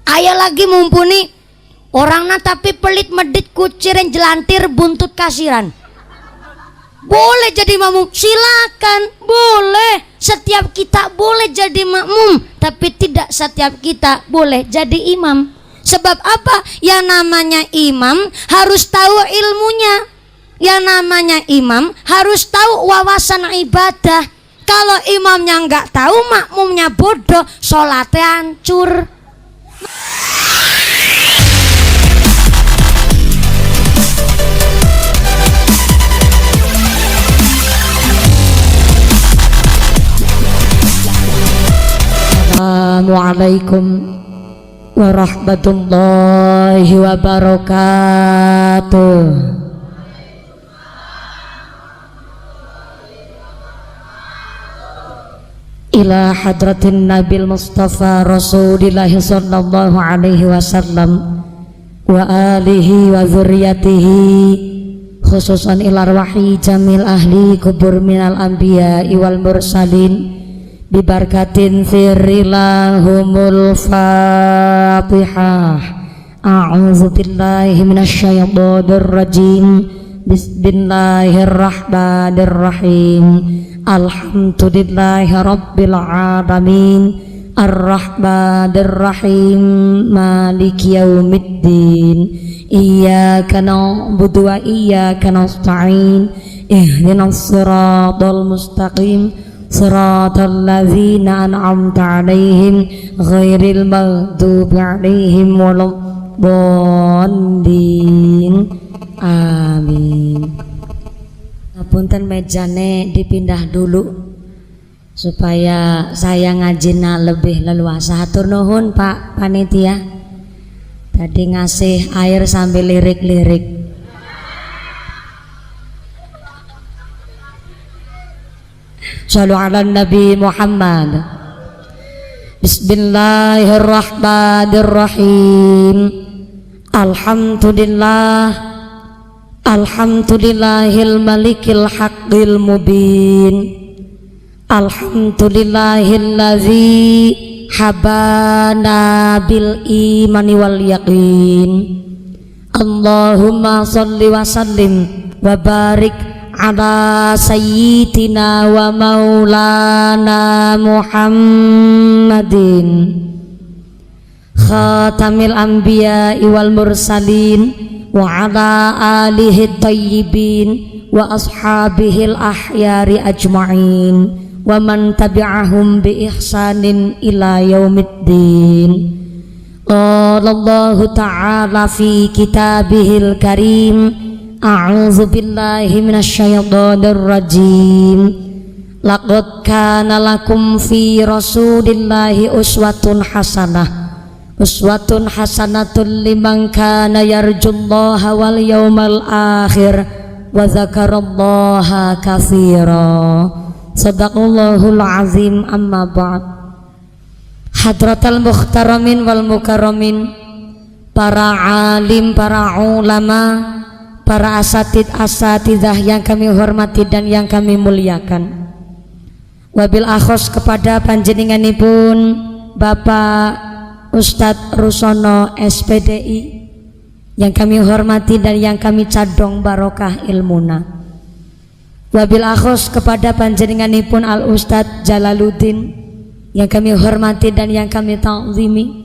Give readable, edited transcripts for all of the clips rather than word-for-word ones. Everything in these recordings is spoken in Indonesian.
Aya lagi mumpuni orangna tapi pelit medit kuciren jelantir buntut kasiran. Boleh jadi makmum, silakan, boleh. Setiap kita boleh jadi makmum, tapi tidak setiap kita boleh jadi imam. Sebab apa? Yang namanya imam harus tahu ilmunya. Yang namanya imam harus tahu wawasan ibadah. Kalau imamnya nggak tahu, makmumnya bodoh, sholatnya hancur. Assalamualaikum warahmatullahi wabarakatuh. Ila hadratin Nabil Mustafa Rasulillahi sallallahu alaihi wasallam wa alihi wa dzurriyyatihi, khususan ila arwahi jamil ahli kubur minal anbiya wal mursalin bibarkatin firillahumul fatihah. A'udzu billahi minasyaitonir rajim. Bismillahirrahmanirrahim. Alhamdulillahi rabbil alamin. Arrahmanirrahim. Maliki yaumiddin. Iyyaka na'budu wa iyyaka nasta'in. Ihdinas siratal mustaqim. Siratal ladzina an'amta 'alaihim ghairil maghdubi 'alaihim waladdallin. Amin. Ngapunten mejane dipindah dulu supaya saya ngajina lebih leluasa. Hatur nuhun Pak Panitia. Tadi ngasih air sambil lirik-lirik. Shallu ala Nabi Muhammad. Bismillahirrahmanirrahim. Alhamdulillah. Alhamdulillahil malikil haqqil mubin. Alhamdulillahilladzi habana bil imani wal yaqin. Allahumma sholli wa sallim wa barik ala sayyidina wa maulana Muhammadin khatamil anbiya wal mursalin wa ala alihi tayyibin wa ashabihil ahyari ajma'in wa man tabi'ahum bi ihsanin ila yaumiddin. Qala Allahu ta'ala fi kitabihil karim. A'udzu billahi minasyaitonir rajim. Laqad kana lakum fi rasulillahi uswatun hasanah. Uswatun hasanatun liman kana yarjullaha wal yawmal akhir wa dzakarallaha katsira. Shadaqallahul azim. Amma ba'd. Hadratal mukhtaramin wal mukarramin, para alim, para ulama, para asatidzah yang kami hormati dan yang kami muliakan. Wabil akhos kepada panjenenganipun Bapak Ustadz Rusono SPDI yang kami hormati dan yang kami cadong barokah ilmuna. Wabil akhos kepada panjenenganipun Al Ustadz Jalaluddin yang kami hormati dan yang kami ta'zimi.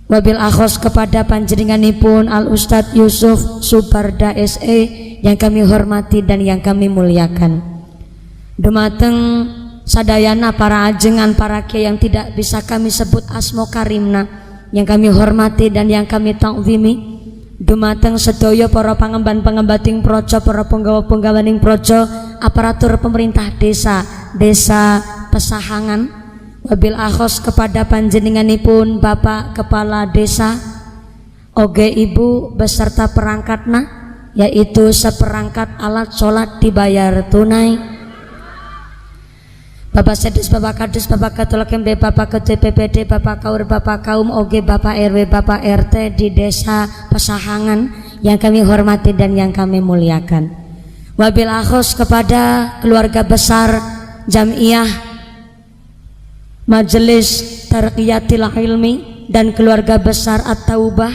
Wabil akhos kepada panjenenganipun Al Ustadz Yusuf Subarda SE yang kami hormati dan yang kami muliakan. Dumateng sadayana para ajengan, para kiai yang tidak bisa kami sebut asmo karimna yang kami hormati dan yang kami ta'zimi. Dumateng sedaya para pangemban-pangembating projo, para penggawa-penggawaning projo, aparatur pemerintah desa Pesahangan. Wabil akhos kepada panjenenganipun Bapak Kepala Desa oge Ibu beserta perangkatna, yaitu seperangkat alat sholat dibayar tunai. Bapak Sedis, Bapak Kadis, Bapak Ketua KMD, Bapak Ketua PPD, Bapak Kaur, Bapak Kaum, oge Bapak RW, Bapak RT di Desa Pesahangan yang kami hormati dan yang kami muliakan. Wabil akhos kepada keluarga besar Jam'iyah Majelis Tarqiyatil Ilmi dan keluarga besar At-Taubah,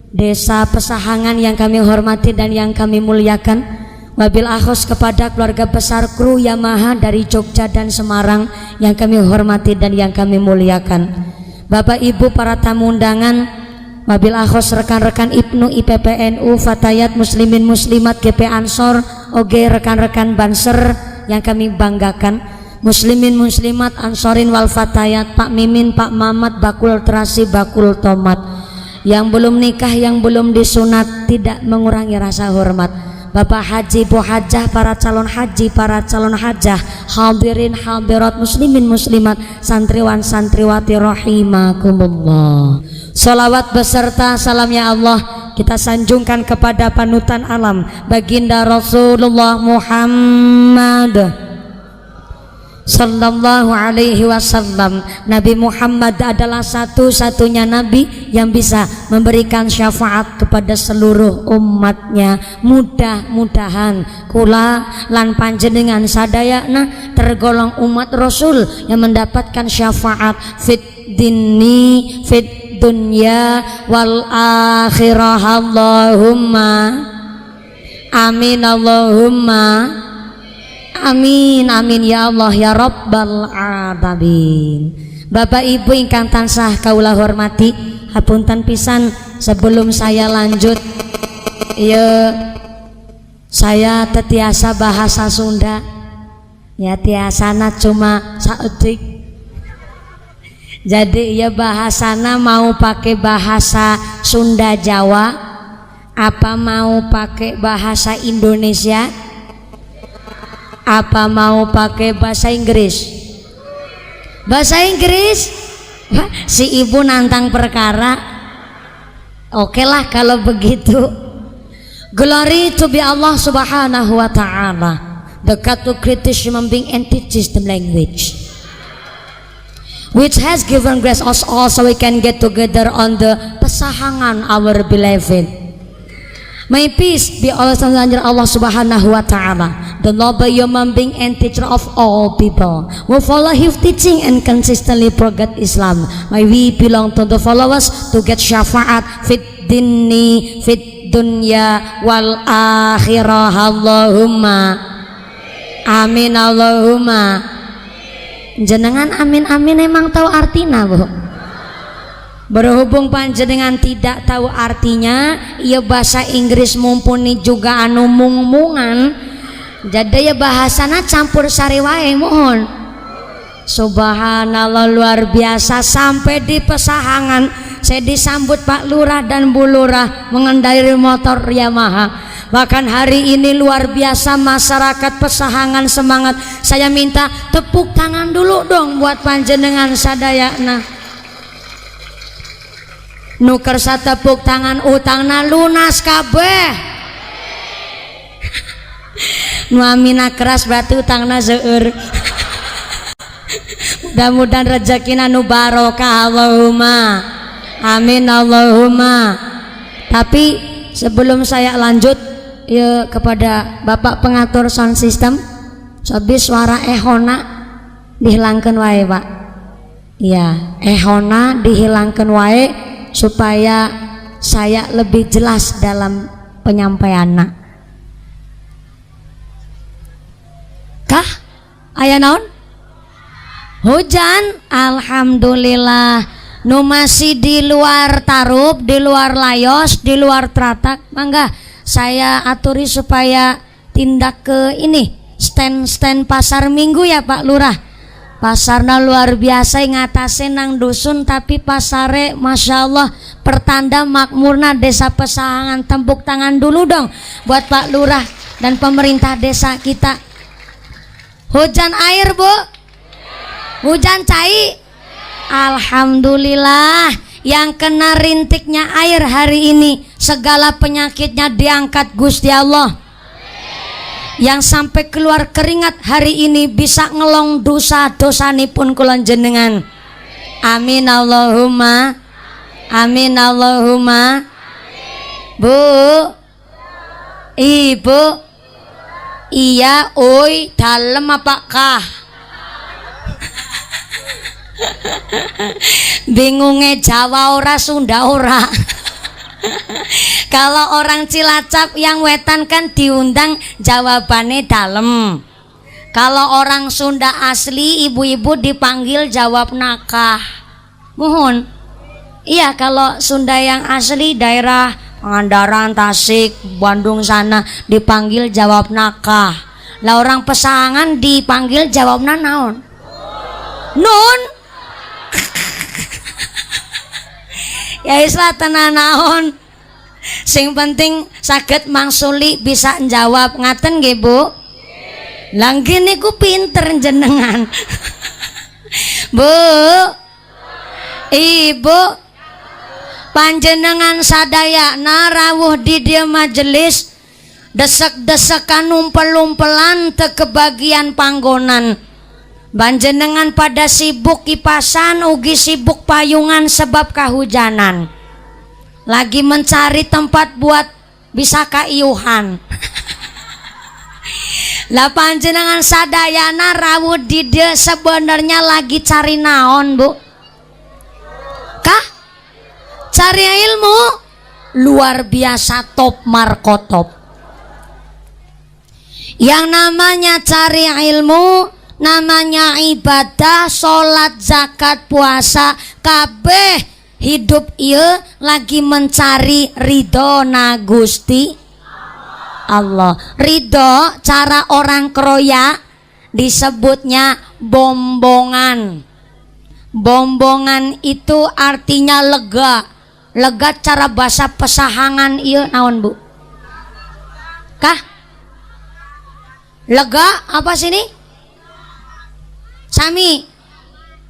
Desa Pesahangan yang kami hormati dan yang kami muliakan. Wabil akhos kepada keluarga besar kru Yamaha dari Jogja dan Semarang yang kami hormati dan yang kami muliakan. Bapak Ibu para tamu undangan, wabil akhos rekan-rekan Ibnu IPPNU, Fatayat Muslimin Muslimat GP Ansor, oge rekan-rekan Banser yang kami banggakan, Muslimin Muslimat Ansorin wal Fatayat, Pak Mimin, Pak Mamat, Bakul Terasi, Bakul Tomat, yang belum nikah, yang belum disunat, tidak mengurangi rasa hormat. Bapak Haji, Bu Hajah, para calon haji, para calon hajah, hadirin hadirat, muslimin muslimat, santriwan santriwati rahimakumullah. Salawat beserta salam ya Allah kita sanjungkan kepada panutan alam baginda Rasulullah Muhammad sallallahu alaihi wasallam. Nabi Muhammad adalah satu-satunya nabi yang bisa memberikan syafaat kepada seluruh umatnya. Mudah-mudahan kula lan panjenengan sadayana tergolong umat Rasul yang mendapatkan syafaat fit dini fit dunya wal akhirah. Allahumma amin, Allahumma amin, amin ya Allah ya Rabbal alamin. Bapak Ibu ingkang tansah kaula hormati, hapunten pisan sebelum saya lanjut, ya saya tetiasa bahasa Sunda, ya tiasana cuma saeutik. Jadi ya bahasana mau pakai bahasa Sunda Jawa, apa mau pakai bahasa Indonesia, apa mau pakai bahasa Inggris? Bahasa Inggris? Si ibu nantang perkara. Oke lah kalau begitu. Glory to be Allah subhanahu wa ta'ala, the God to create human being and teaches them language, which has given grace us all so we can get together on the Pesahangan our beloved. May peace be always on Allah subhanahu wa ta'ala, the noble human being and teacher of all people, who follow his teaching and consistently forget Islam. May we belong to the followers to get syafaat fit dini fit dunya wal akhirah. Allahumma amin, Allahumma. Jenengan amin amin emang tahu artinya bu? Berhubung panjenengan tidak tahu artinya, ya bahasa Inggris mumpuni juga anu mung-mungan, jadi ya bahasana campur sari wae mohon. Subhanallah, luar biasa. Sampai di Pesahangan saya disambut Pak Lurah dan Bu Lurah mengendarai motor Yamaha. Bahkan hari ini luar biasa masyarakat Pesahangan semangat. Saya minta tepuk tangan dulu dong buat panjenengan sadayana. Nuker satepuk tangan utangna lunas kabeh. Nu amina keras berarti utangna seueur. Mudah-mudahan rezekina nu barokah. Allahumma amin, Allahumma. Tapi sebelum saya lanjut ya, kepada Bapak pengatur sound system, sobi suara ehona dihilangkan wae Pak. Ya, ehona dihilangkan wae supaya saya lebih jelas dalam penyampaianna. Kah? Aya naon? Hujan? Alhamdulillah. Nu masih di luar tarup, di luar layos, di luar teratak, mangga saya aturi supaya tindak ke ini stand-stand pasar Minggu ya Pak Lurah. Pasarna luar biasa ngatasin nang dusun, tapi pasare Masya Allah pertanda makmurna desa Pesahangan. Tepuk tangan dulu dong buat Pak Lurah dan pemerintah desa kita. Hujan air Bu? Hujan cai? Alhamdulillah. Yang kena rintiknya air hari ini segala penyakitnya diangkat Gusti Allah. Yang sampai keluar keringat hari ini bisa ngelong dosa-dosanipun kula jenengan. Amin Allahumma amin, Allahumma. Bu, Ibu, iya, oi, dalem apa kah? Bingungnya Jawa ora Sunda ora. Kalau orang Cilacap yang wetan kan diundang jawabannya dalem. Kalau orang Sunda asli ibu-ibu dipanggil jawab nakah. Mohon. Iya, kalau Sunda yang asli daerah Pangandaran, Tasik, Bandung sana dipanggil jawab nakah. Lah orang Pesangan dipanggil jawab naon? Nun. Ya islah tenan naon. Sing penting saged mangsuli bisa njawab ngaten nggih Bu. Langge niku pinter jenengan. Bu, Ibu, panjenengan sadayana rawuh di dia majelis desek-desekan umpel-umpelan teu kebagian panggonan. Panjenengan pada sibuk kipasan ugi sibuk payungan sebab kahujanan. Lagi mencari tempat buat bisa kaiuhan. Lah panjenengan sadayana rawuh di dia sebenarnya lagi cari naon, Bu? Kah? Cari ilmu luar biasa, top markotop. Yang namanya cari ilmu, namanya ibadah, sholat, zakat, puasa, kabeh hidup ieu lagi mencari ridho na Gusti Allah. Ridho cara orang kroya disebutnya bombongan. Bombongan itu artinya lega. Lega cara bahasa pesahangan ieu naon, Bu? Kah? Lega apa sini? Sami.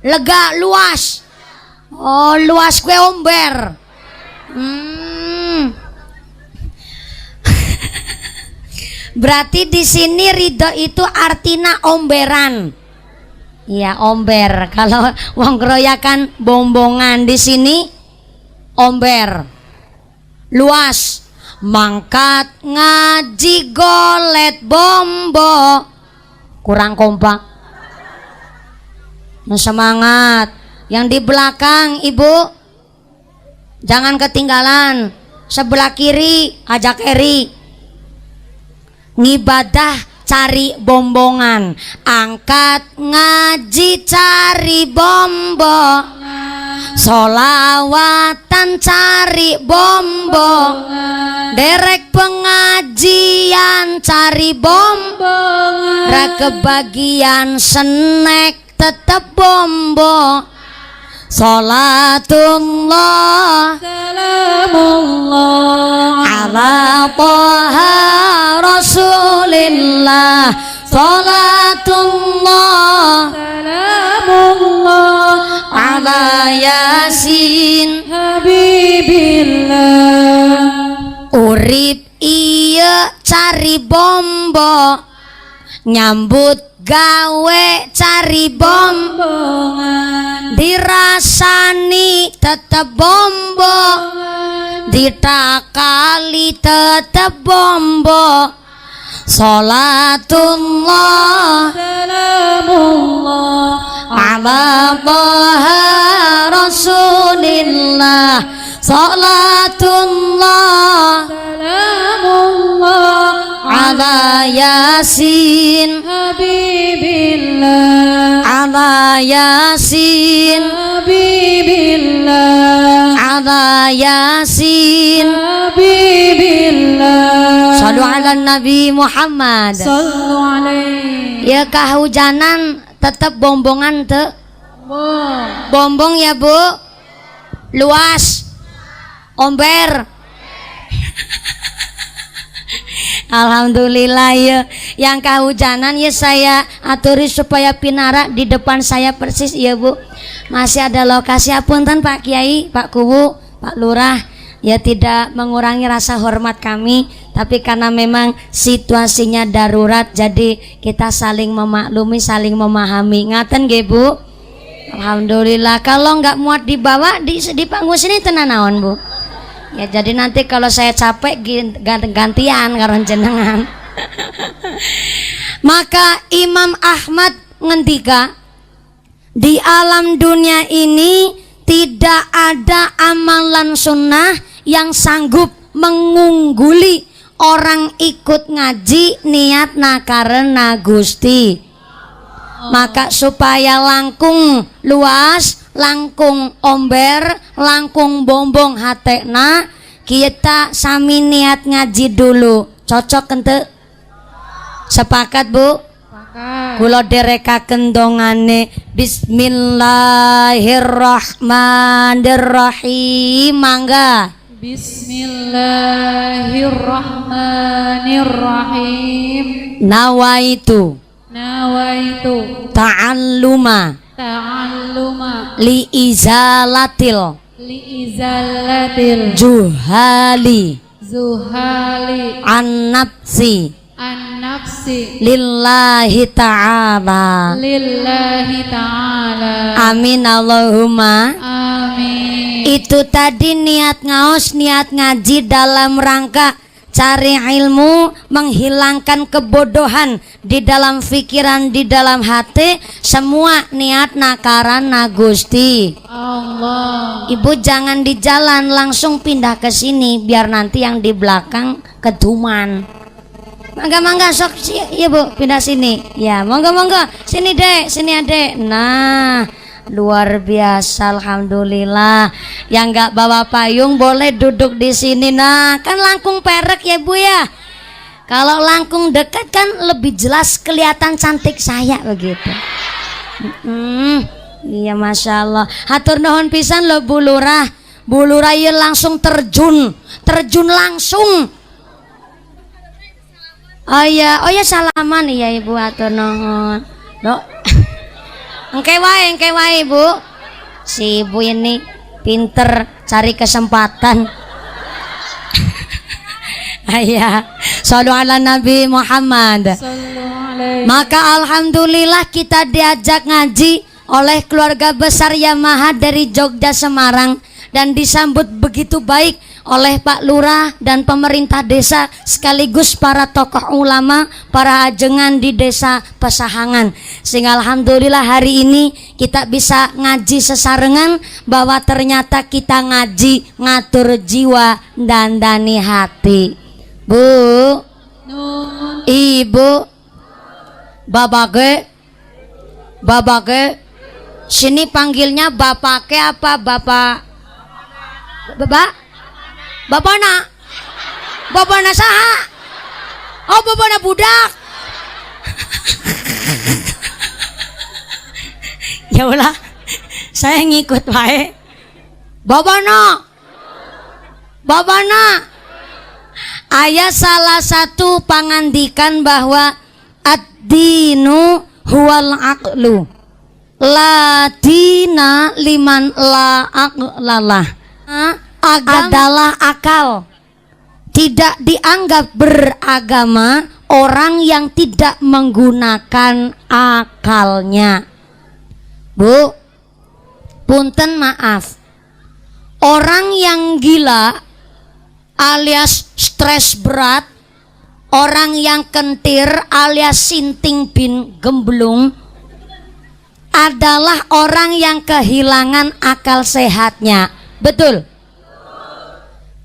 Lega luas. Oh, luas kue omber. Berarti di sini ridho itu artinya omberan. Iya, omber. Kalau wong kroya kan bombongan, di sini omber. Luas. Mangkat ngaji golet bombo. Kurang kompak. Semangat. Yang di belakang Ibu jangan ketinggalan. Sebelah kiri ajak eri. Ngibadah cari bombongan. Angkat ngaji cari bombo. Solawatan cari bombo. Derek pengajian cari bombo. Ra kebagian snack tetep bombo. Salatullah salamullah ala toha rasulillah. Salatullah salamullah ala yasin habibillah. Urip iya cari bombo, nyambut gawe cari bombongan. Dirasani tetep bombo, ditakali tetep bombo. Salatullah salamullah ala toha rasulillah. Salatullah salamullah ala yasin habibillah. Ala yasin habibillah. Ala yasin habibillah. Sallu ala Nabi Muhammad. Sallu alaihi. Ya kahujanan tetap bombongan teu? Bombong ya Bu. Luas. Omber. Alhamdulillah ya. Yang kahujanan ya saya aturi supaya pinara di depan saya persis ya Bu. Masih ada lokasi, apunten Pak Kiai, Pak Kuwu, Pak Lurah. Ya tidak mengurangi rasa hormat kami, tapi karena memang situasinya darurat, jadi kita saling memaklumi, saling memahami. Ngaten nggih Bu. Alhamdulillah. Kalau nggak muat dibawa di panggung sini tenan naon Bu. Ya jadi nanti kalau saya capek gantian karo jenengan. Maka Imam Ahmad ngendika Di alam dunia ini tidak ada amalan sunnah yang sanggup mengungguli orang ikut ngaji niat karena Gusti. Maka supaya langkung luas, langkung omber, langkung bombong hatena, kita sami niat ngaji dulu. Cocok ente? Sepakat Bu? Kula derekaken dongane Bismillahirrahmanirrahim. Mangga. Bismillahirrahmanirrahim. Nawaitu ta'alluma liizalatil juhali an-nafsi lillahi ta'ala. Amin Allahumma amin. Itu tadi niat ngaos, niat ngaji dalam rangka cari ilmu, menghilangkan kebodohan di dalam pikiran, di dalam hati. Semua niat karana Gusti Allah. Ibu jangan di jalan, langsung pindah ke sini biar nanti yang di belakang keduman. Mangga sok ya Bu, pindah sini. Ya, monggo sini Dek, sini Adek. Nah, luar biasa, alhamdulillah. Yang nggak bawa payung boleh duduk di sini. Nah, kan langkung perek ya Bu ya. Kalau langkung dekat kan lebih jelas kelihatan cantik saya begitu. Iya, masya Allah. Hatur nuhun pisan lo Bu Lurah. Bu Lurah ya langsung terjun langsung. Oh ya salaman iya Ibu, hatur nuhun. Loh. Engke wae Bu. Si Ibu ini pinter cari kesempatan. Ayah, shollu ala Nabi Muhammad. Maka alhamdulillah kita diajak ngaji oleh keluarga besar Yamaha dari Jogja Semarang dan disambut begitu baik oleh Pak Lurah dan pemerintah desa sekaligus para tokoh ulama, para ajengan di desa Pesahangan. Sehingga alhamdulillah hari ini kita bisa ngaji sesarengan bahwa ternyata kita ngaji ngatur jiwa dan dani hati. Bu, Ibu, Babage, sini panggilnya bapake apa bapak? Bapakna saha? Oh, bapakna budak. Ya ulah, saya ngikut wae. Bapakna. Aya salah satu pangandikan bahwa ad-dinu huwal aqlu. La dina liman la aqlalah. Adalah akal. Tidak dianggap beragama orang yang tidak menggunakan akalnya. Bu, punten maaf. Orang yang gila alias stres berat, orang yang kentir alias sinting bin gemblung adalah orang yang kehilangan akal sehatnya. Betul?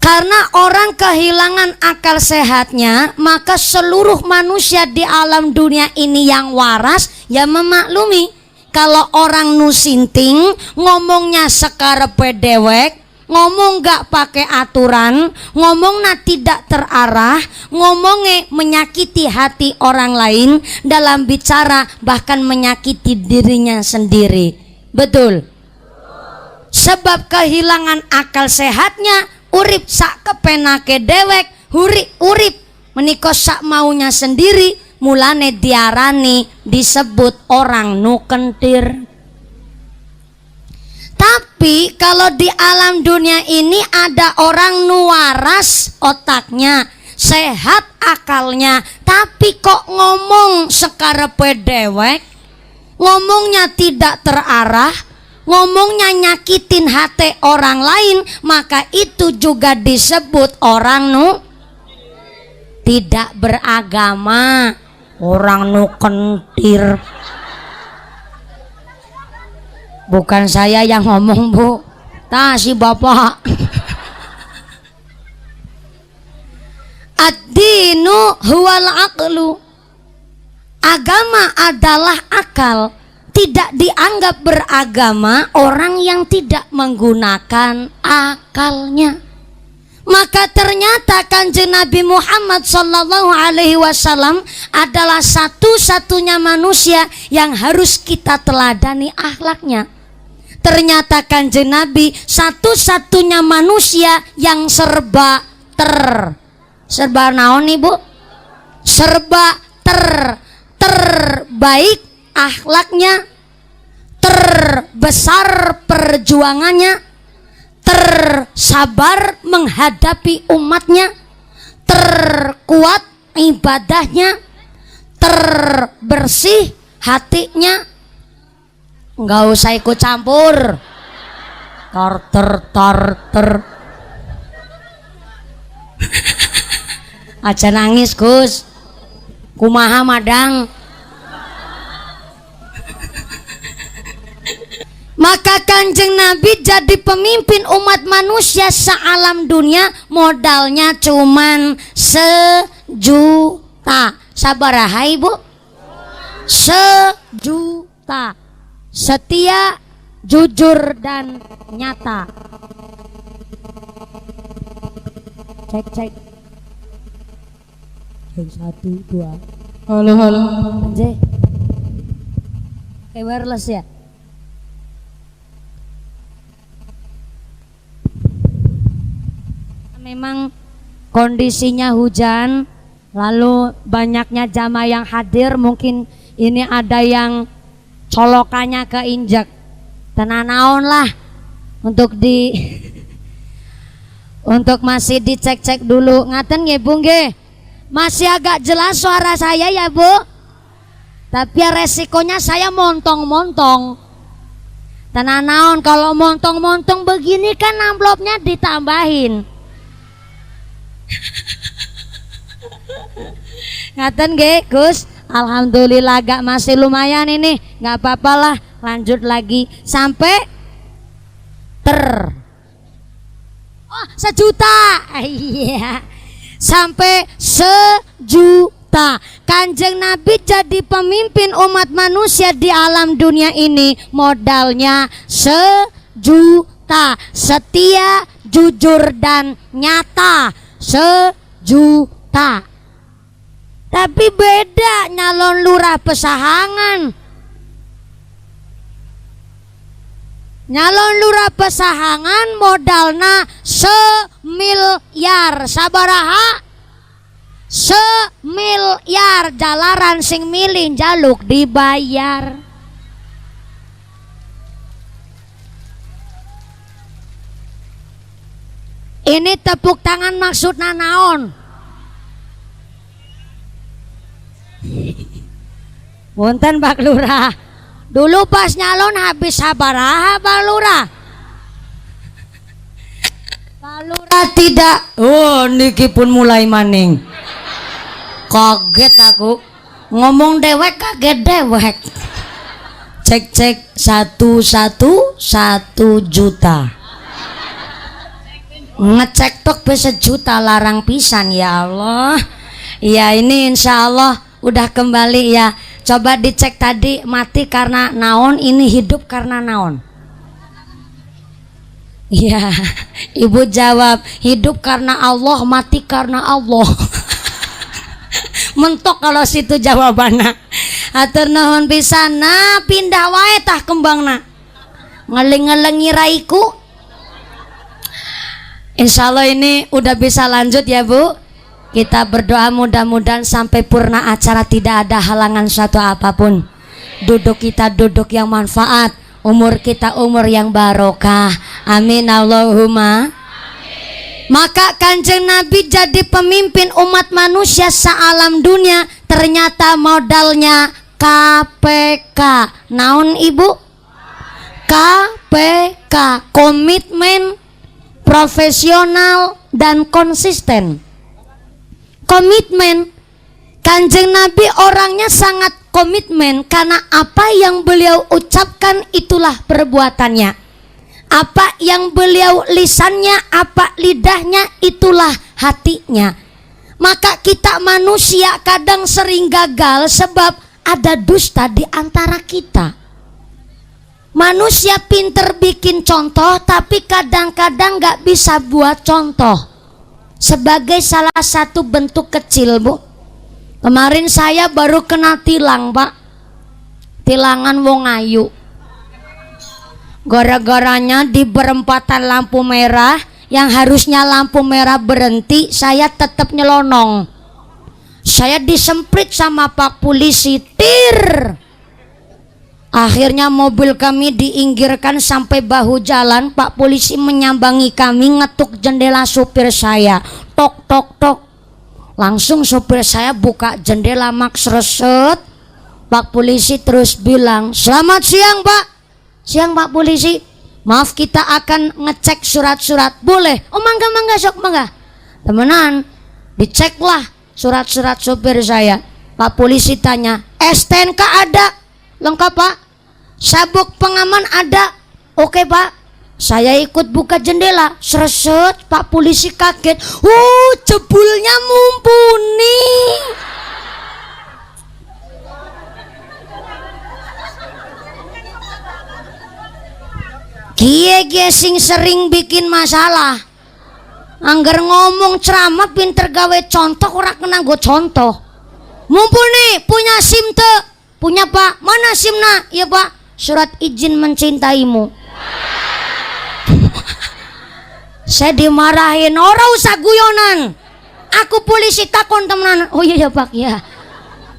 Karena orang kehilangan akal sehatnya, maka seluruh manusia di alam dunia ini yang waras ya memaklumi kalau orang nusinting ngomongnya sekarepe dewek, ngomong gak pakai aturan, ngomongnya tidak terarah, ngomongnya menyakiti hati orang lain dalam bicara, bahkan menyakiti dirinya sendiri. Betul? Sebab kehilangan akal sehatnya, urip sak kepenake dewek, urip menika sak maunya sendiri, mulane diarani disebut orang nu kentir. Tapi kalau di alam dunia ini ada orang nu waras otaknya, sehat akalnya, tapi kok ngomong sekarepe dewek, ngomongnya tidak terarah, ngomongnya nyakitin hati orang lain, maka itu juga disebut orang nu tidak beragama, orang nu kentir. Bukan saya yang ngomong, Bu. Tah si bapak. Ad-dinu huwal aqlu. Agama adalah akal. Tidak dianggap beragama orang yang tidak menggunakan akalnya. Maka ternyata Kanjeng Nabi Muhammad sallallahu alaihi wasallam adalah satu-satunya manusia yang harus kita teladani akhlaknya. Ternyata Kanjeng Nabi satu-satunya manusia yang serba naon Ibu? Serba terbaik akhlaknya, terbesar perjuangannya, tersabar menghadapi umatnya, terkuat ibadahnya, terbersih hatinya. Enggak usah ikut campur. Tor. Aja nangis Gus. Kumaha madang. Maka Kanjeng Nabi jadi pemimpin umat manusia sealam dunia, modalnya cuman 1.000.000. Sabaraha Ibu? 1.000.000. Setia, jujur dan nyata. Cek. 1, 2. Halo. Anjay. Kayak wireless ya? Memang kondisinya hujan, lalu banyaknya jamaah yang hadir, mungkin ini ada yang colokannya keinjak. Tenanaon lah untuk untuk masih dicek-cek dulu. Ngaten nggih Bu nggih? Masih agak jelas suara saya ya Bu? Tapi ya resikonya saya montong-montong. Tenanaon kalau montong-montong begini kan amplopnya ditambahin. Ngaten nggih Gus? Alhamdulillah agak masih lumayan ini, nggak apa-apa lah, lanjut lagi sampai 1.000.000. Iya, sampai 1.000.000. Kanjeng Nabi jadi pemimpin umat manusia di alam dunia ini, modalnya 1.000.000. Setia, jujur dan nyata. 1.000.000. Tapi beda nyalon lurah pesahangan. Nyalon lurah pesahangan modalna 1.000.000.000. Sabaraha? 1.000.000.000. Jalaran sing milih jaluk dibayar. Ini tepuk tangan maksudna naon? Punten Pak Lurah. Dulu pas nyalon habis sabaraha Pak Lurah? Pak Lurah tidak. Oh niki pun mulai maning. Kaget aku. Ngomong dewek kaget dewek. Cek 1.1.1 juta. Ngecek tok be 1 juta larang pisan ya Allah. Ya ini insya Allah udah kembali ya. Coba dicek tadi mati karena naon, ini hidup karena naon. Iya, Ibu jawab hidup karena Allah, mati karena Allah. Mentok kalau situ jawabannya. Atur nuhun pisan. Nah pindah wae tah kembangna. Ngeling-ngelengi raiku. Insya Allah ini udah bisa lanjut ya Bu. Kita berdoa mudah-mudahan sampai purna acara tidak ada halangan suatu apapun. Duduk kita duduk yang manfaat, umur kita umur yang barokah. Amin Allahumma. Maka Kanjeng Nabi jadi pemimpin umat manusia sealam dunia. Ternyata modalnya KPK. Naon Ibu? KPK, komitmen, profesional dan konsisten. Komitmen. Kanjeng Nabi orangnya sangat komitmen karena apa yang beliau ucapkan itulah perbuatannya. Apa yang beliau lisannya, apa lidahnya, itulah hatinya. Maka kita manusia kadang sering gagal sebab ada dusta di antara kita. Manusia pinter bikin contoh tapi kadang-kadang gak bisa buat contoh. Sebagai salah satu bentuk kecil, Bu, kemarin saya baru kena tilang, Pak. Tilangan wong ayu. Gara-garanya di perempatan lampu merah, yang harusnya lampu merah berhenti, saya tetap nyelonong. Saya disemprit sama Pak Polisi, tir. Akhirnya mobil kami diinggirkan sampai bahu jalan. Pak Polisi menyambangi kami, ngetuk jendela supir saya, tok tok tok. Langsung supir saya buka jendela, maks reset. Pak Polisi terus bilang, selamat siang Pak. Siang Pak Polisi, maaf kita akan ngecek surat-surat, boleh? Oh mangga sok mangga. Temenan, diceklah surat-surat supir saya. Pak Polisi tanya, STNK ada? Lengkap Pak. Sabuk pengaman ada? Oke Pak. Saya ikut buka jendela, sreset. Pak Polisi kaget, jebulnya mumpuni. Kie sing sering bikin masalah. Angger ngomong ceramah pinter gawe contoh, ora kena go contoh. Mumpuni, punya SIM te? Punya Pak. Mana SIM-na? Iya Pak, surat izin mencintaimu. Saya dimarahin, ora usah guyonan. Aku polisi takon temenan. Oh iya ya Pak, ya.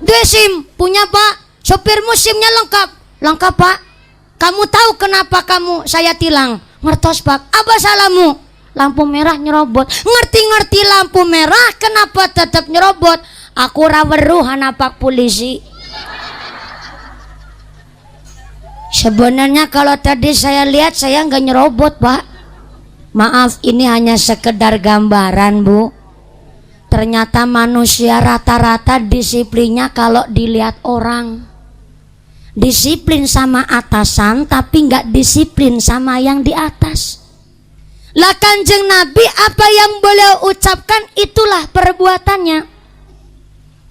Dua SIM, punya Pak. Sopirmu SIM-nya lengkap. Lengkap Pak. Kamu tahu kenapa saya tilang? Ngertos Pak. Apa salahmu? Lampu merah nyerobot. Ngerti-ngerti lampu merah, kenapa tetap nyerobot? Aku raweruh anak Pak Polisi. Sebenarnya kalau tadi saya lihat, saya nggak nyerobot Pak. Maaf, ini hanya sekedar gambaran Bu. Ternyata manusia rata-rata disiplinnya kalau dilihat orang. Disiplin sama atasan tapi nggak disiplin sama yang di atas. Lah Kanjeng Nabi, apa yang beliau ucapkan itulah perbuatannya.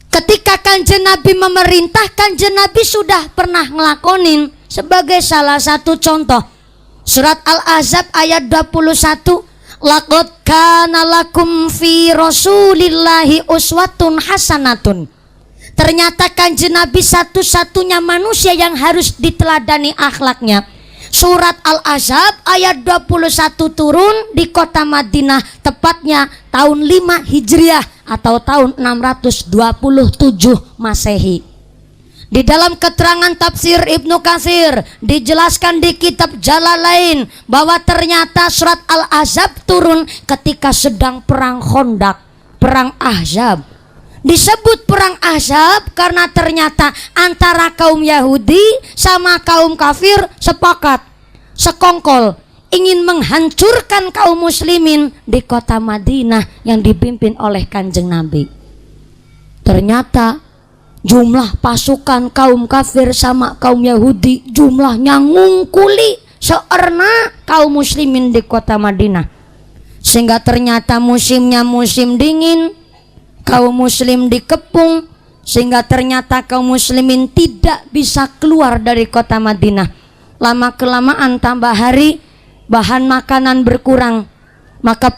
Ketika Kanjeng Nabi memerintah, Kanjeng Nabi sudah pernah ngelakonin. Sebagai salah satu contoh, surat Al-Ahzab ayat 21, laqad kana lakum fi rasulillahi uswatun hasanatun. Ternyata Kanjeng Nabi satu-satunya manusia yang harus diteladani akhlaknya. Surat Al-Ahzab ayat 21 turun di kota Madinah, tepatnya tahun 5 Hijriah atau tahun 627 Masehi. Di dalam keterangan tafsir Ibnu Katsir dijelaskan di kitab Jalalain bahwa ternyata surat Al-Ahzab turun ketika sedang perang Khandaq, perang Ahzab. Disebut perang Ahzab karena ternyata antara kaum Yahudi sama kaum kafir sepakat, sekongkol ingin menghancurkan kaum muslimin di kota Madinah yang dipimpin oleh Kanjeng Nabi. Ternyata jumlah pasukan kaum kafir sama kaum Yahudi jumlahnya ngungkuli seerna kaum muslimin di kota Madinah. Sehingga ternyata musimnya musim dingin, kaum muslim dikepung, sehingga ternyata kaum muslimin tidak bisa keluar dari kota Madinah. Lama kelamaan tambah hari, bahan makanan berkurang. Maka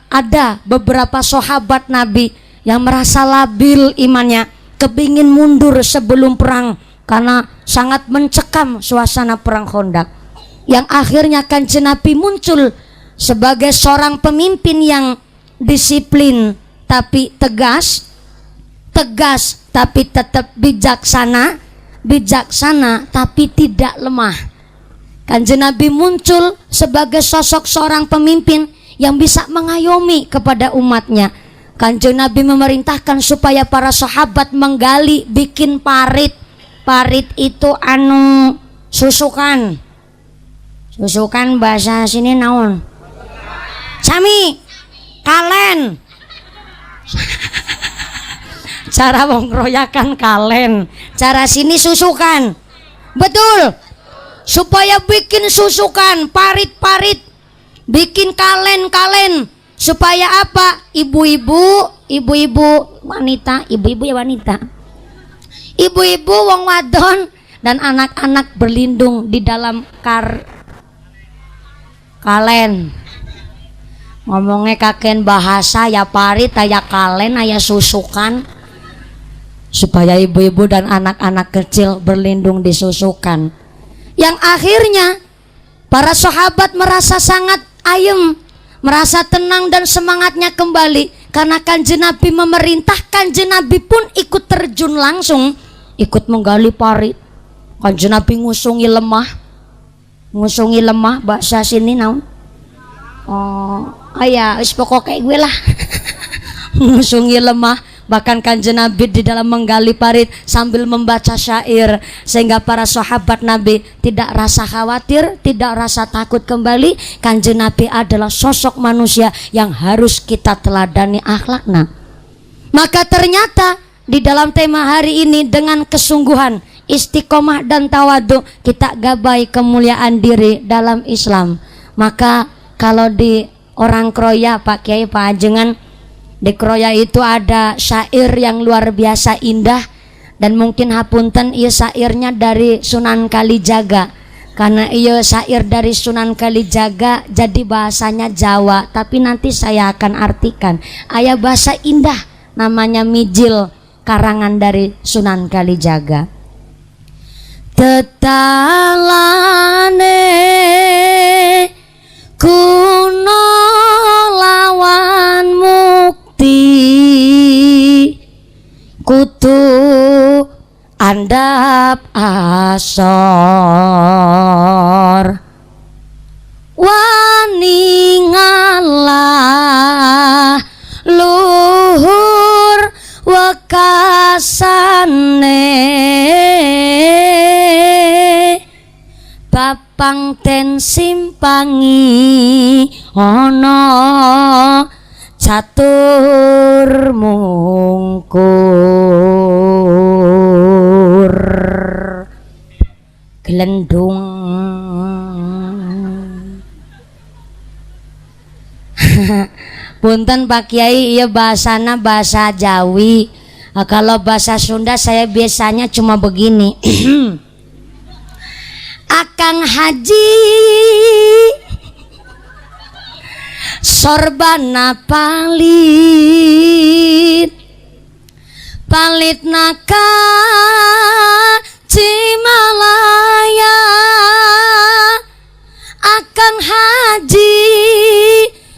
ada beberapa sahabat Nabi yang merasa labil imannya, kepingin mundur sebelum perang karena sangat mencekam suasana perang Khandaq. Yang akhirnya Kanjeng Nabi muncul sebagai seorang pemimpin yang disiplin tapi tegas tapi tetap bijaksana tapi tidak lemah. Kanjeng Nabi muncul sebagai sosok seorang pemimpin yang bisa mengayomi kepada umatnya. Kanjeng Nabi memerintahkan supaya para sahabat menggali, bikin parit. Parit itu susukan bahasa sini naon? Sami, kalen. Cara wong royakan kalen, cara sini susukan, betul, supaya bikin susukan parit-parit, bikin kalen-kalen, supaya apa? Ibu-ibu wanita, ibu-ibu ya wanita, ibu-ibu wong wadon dan anak-anak berlindung di dalam kalen. Ngomongnya kaken bahasa ya parit, ya kalen, ya susukan, supaya ibu-ibu dan anak-anak kecil berlindung di susukan. Yang akhirnya para sahabat merasa sangat ayem, merasa tenang dan semangatnya kembali karena Kanjeng Nabi memerintah. Kanjeng Nabi pun ikut terjun langsung, ikut menggali parit. Kanjeng Nabi ngusungi lemah bahasa sini naon? Ya wis pokok kayak gue lah. Ngusungi lemah. Bahkan Kanjeng Nabi di dalam menggali parit sambil membaca syair, sehingga para sahabat Nabi tidak rasa khawatir, tidak rasa takut kembali. Kanjeng Nabi adalah sosok manusia yang harus kita teladani akhlaknya. Maka ternyata di dalam tema hari ini dengan kesungguhan, istiqomah dan tawadu, kita gabai kemuliaan diri dalam Islam. Maka kalau di orang Kroya, Pak Kiai, Pak Ajengan, di Kroya itu ada syair yang luar biasa indah, dan mungkin hapunten ia syairnya dari Sunan Kalijaga, karena ia syair dari Sunan Kalijaga jadi bahasanya Jawa, tapi nanti saya akan artikan. Aya bahasa indah namanya Mijil, karangan dari Sunan Kalijaga. Tetalane kuno lawan mukti, kutu andap asor, wani ngalah luhur wekasane, papang ten simpangi ono catur mungkur, gelendung. Punten Pak Kiai, iya bahasana bahasa Jawi. Kalau bahasa Sunda saya biasanya cuma begini. Akang Haji sorbana palit naka Cimalaya, Akang Haji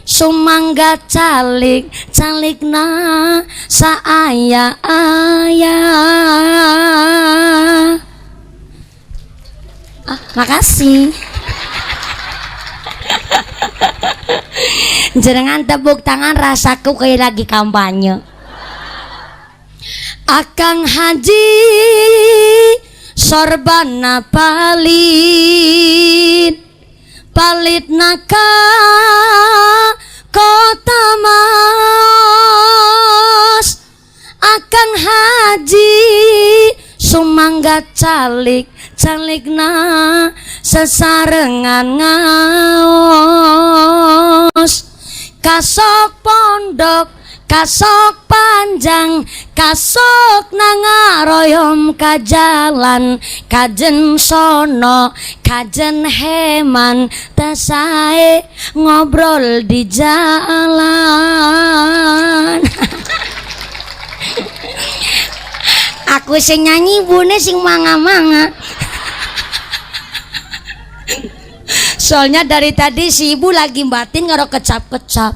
sumangga calikna saaya-aya. Makasih. Jenengan tepuk tangan, rasaku kayak lagi kampanye. Akang Haji sorbana palit naka kota Mas, Akang Haji sumangga calikna sesarengan ngaos, kasok pondok kasok panjang kasok nangaroyom kajalan, kajen sono kajen heman tasae ngobrol di jalan. Aku sing nyanyi, bune sing manga-manga. Soalnya dari tadi si ibu lagi batin ngaro kecap-kecap.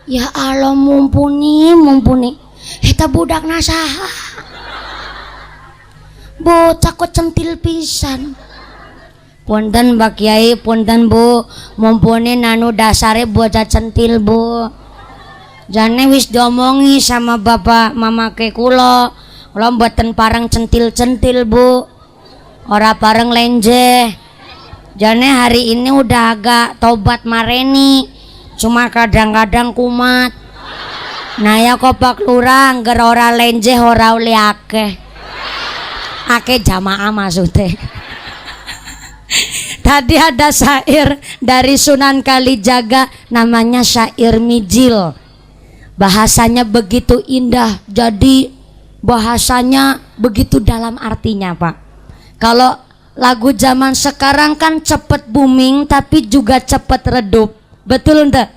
Ya Allah, mumpuni eta budak nasaha, bocah kok centil pisan. Punten Mbak Kiai, punten Bu, mumpuni nanu dasare bocah centil Bu. Jane wis diomongi sama bapak mama ke kula mboten pareng centil-centil Bu, ora pareng lenje. Jane hari ini udah agak tobat mareni, cuma kadang-kadang kumat. Nah ya kopak lurang gerora lenje ora uli akeh jamaah maksudnya. Tadi ada syair dari Sunan Kalijaga namanya syair Mijil. Bahasanya begitu indah, jadi bahasanya begitu dalam artinya Pak. Kalau lagu zaman sekarang kan cepet booming tapi juga cepet redup, betul enggak?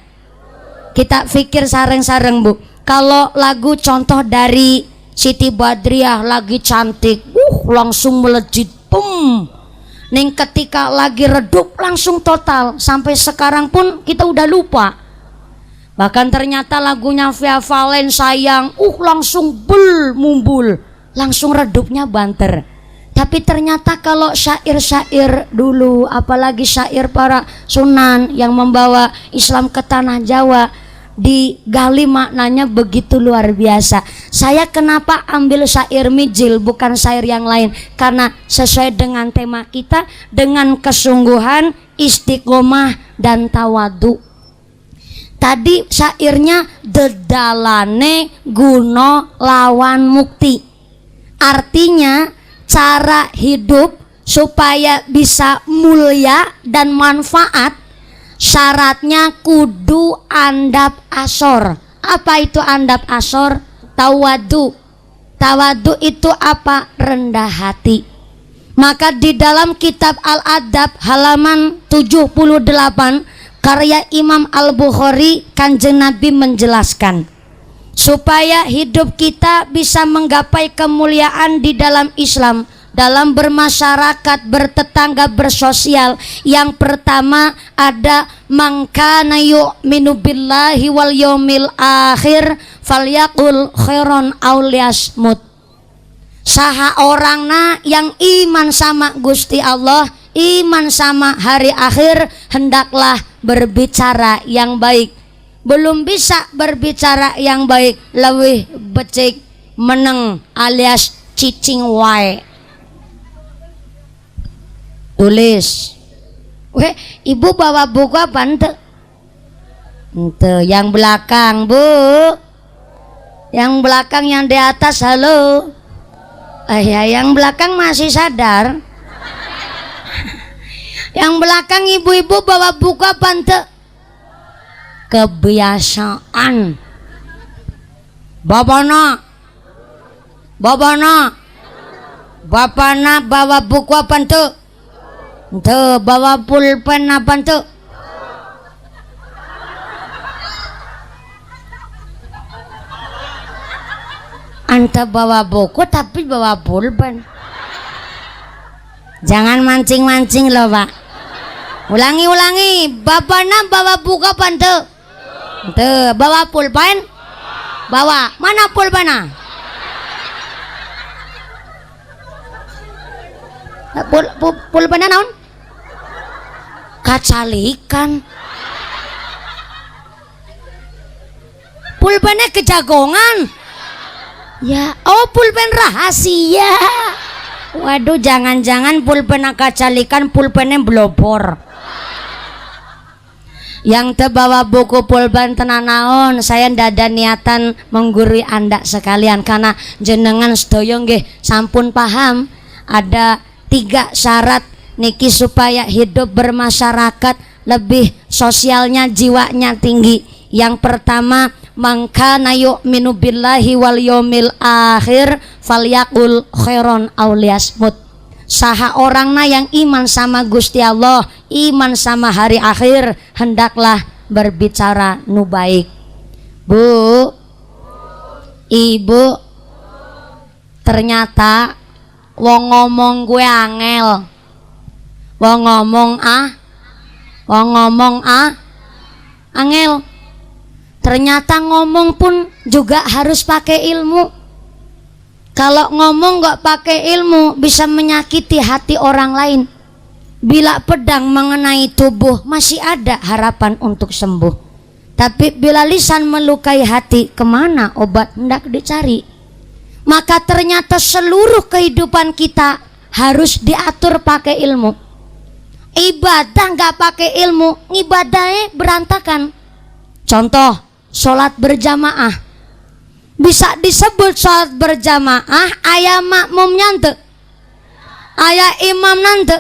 Kita pikir sareng-sareng Bu. Kalau lagu contoh dari Siti Badriah lagi cantik, langsung melejit, Neng ketika lagi redup langsung total. Sampai sekarang pun kita udah lupa. Bahkan ternyata lagunya Via Valen sayang, langsung mumbul, langsung redupnya banter. Tapi ternyata kalau syair-syair dulu, apalagi syair para sunan yang membawa Islam ke tanah Jawa, digali maknanya begitu luar biasa. Saya kenapa ambil syair Mijil bukan syair yang lain? Karena sesuai dengan tema kita, dengan kesungguhan, istiqomah dan tawadu. Tadi syairnya dedalane guno lawan mukti. Artinya cara hidup supaya bisa mulia dan manfaat, syaratnya kudu andap asor. Apa itu andap asor? Tawadu. Tawadu itu apa? Rendah hati. Maka di dalam kitab Al-Adab halaman 78 karya Imam Al-Bukhari, Kanjeng Nabi menjelaskan supaya hidup kita bisa menggapai kemuliaan di dalam Islam, dalam bermasyarakat, bertetangga, bersosial. Yang pertama ada mangkana yu'minu billahi wal yaumil akhir falyaqul khairon aw liyasmut. Saha orangna yang iman sama Gusti Allah, iman sama hari akhir, hendaklah berbicara yang baik. Belum bisa berbicara yang baik, leuwih becik meneng alias cicing wae. Tulis. Ibu bawa buku apa ente? Ente yang belakang, Bu. Yang belakang, yang di atas, halo. Ya, yang belakang masih sadar. Yang belakang ibu-ibu bawa buku apa ente? Kebiasaan. Bapana bawa buku apa ente? Ente bawa pulpen apa ente? Ente bawa buku tapi bawa pulpen. Jangan mancing-mancing loh Pak. Ulangi. Bapana bawa buku apa ente? Ente bawa pulpen? Bawa. Mana pulpennya? Pulpennya naon? Kacalikan. Pulpennya kejagongan. Ya, pulpen rahasia. Waduh, jangan-jangan pulpen kacalikan, pulpennya blobor. Yang terbawa buku pulpen tenan naon, saya ndak ada niatan menggurui Anda sekalian, karena jenengan sedaya nggih sampun paham ada 3 syarat niki supaya hidup bermasyarakat lebih sosialnya, jiwanya tinggi. Yang pertama, mangkana yu'minu billahi wal yaumil akhir falyaqul khairon aw liyasmut. Saha orangna yang iman sama Gusti Allah, iman sama hari akhir, hendaklah berbicara nu baik. Bu, Ibu, ternyata wong ngomong gue angel. Wong ngomong angel. Ternyata ngomong pun juga harus pakai ilmu. Kalau ngomong nggak pakai ilmu bisa menyakiti hati orang lain. Bila pedang mengenai tubuh masih ada harapan untuk sembuh. Tapi bila lisan melukai hati, kemana obat hendak dicari? Maka ternyata seluruh kehidupan kita harus diatur pakai ilmu. Ibadah nggak pakai ilmu, ibadahnya berantakan. Contoh, sholat berjamaah. bisa disebut sholat berjamaah aya makmumnya teu? Aya imam nanti.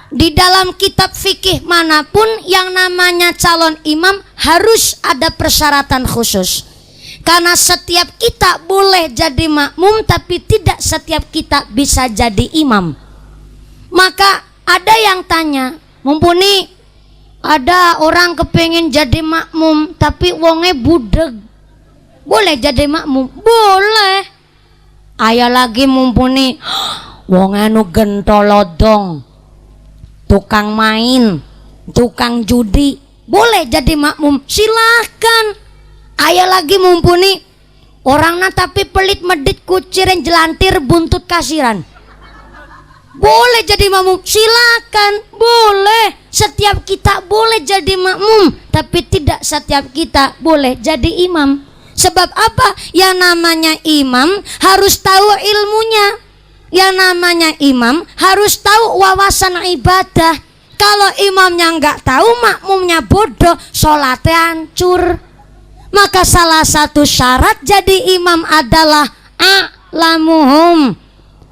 Di dalam kitab fikih manapun yang namanya calon imam harus ada persyaratan khusus. Karena setiap kita boleh jadi makmum tapi tidak setiap kita bisa jadi imam. Maka ada yang tanya, mumpuni ada orang kepengen jadi makmum tapi wonge budeg, boleh jadi makmum? Boleh. Aya lagi mumpuni wong anu gentolodong, tukang main, tukang judi, boleh jadi makmum, silahkan. Aya lagi mumpuni orangna tapi pelit medit kuciren jelantir buntut kasiran, boleh jadi makmum, silakan, boleh. Setiap kita boleh jadi makmum tapi tidak setiap kita boleh jadi imam. Sebab apa? Yang namanya imam harus tahu ilmunya, yang namanya imam harus tahu wawasan ibadah. Kalau imamnya nggak tahu, makmumnya bodoh, sholatnya hancur. Maka salah satu syarat jadi imam adalah a'lamuhum.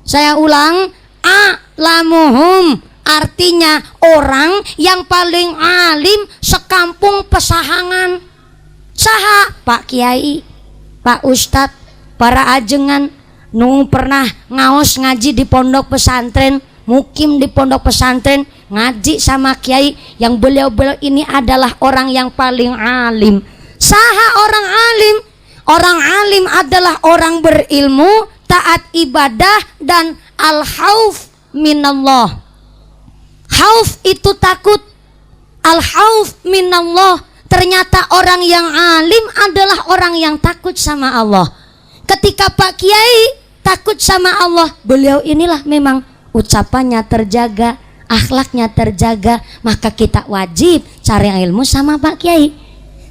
Saya ulang, a'lamuhum artinya orang yang paling alim sekampung pesahangan. Saha? Pak Kiai, Pak Ustad, para ajengan nu pernah ngaos ngaji di pondok pesantren, mukim di pondok pesantren, ngaji sama kiai yang beliau-beliau ini adalah orang yang paling alim. Saha orang alim? Orang alim adalah orang berilmu, taat ibadah, dan al-khauf minallah. Khauf itu takut, al-khauf minallah. Ternyata orang yang alim adalah orang yang takut sama Allah. Ketika Pak Kiai takut sama Allah, beliau inilah memang ucapannya terjaga, akhlaknya terjaga, maka kita wajib cari ilmu sama Pak Kiai.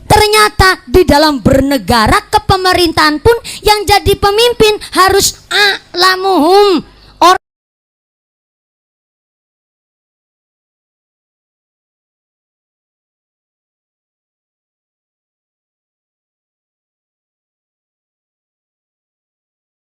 Ternyata di dalam bernegara kepemerintahan pun yang jadi pemimpin harus a'lamuhum,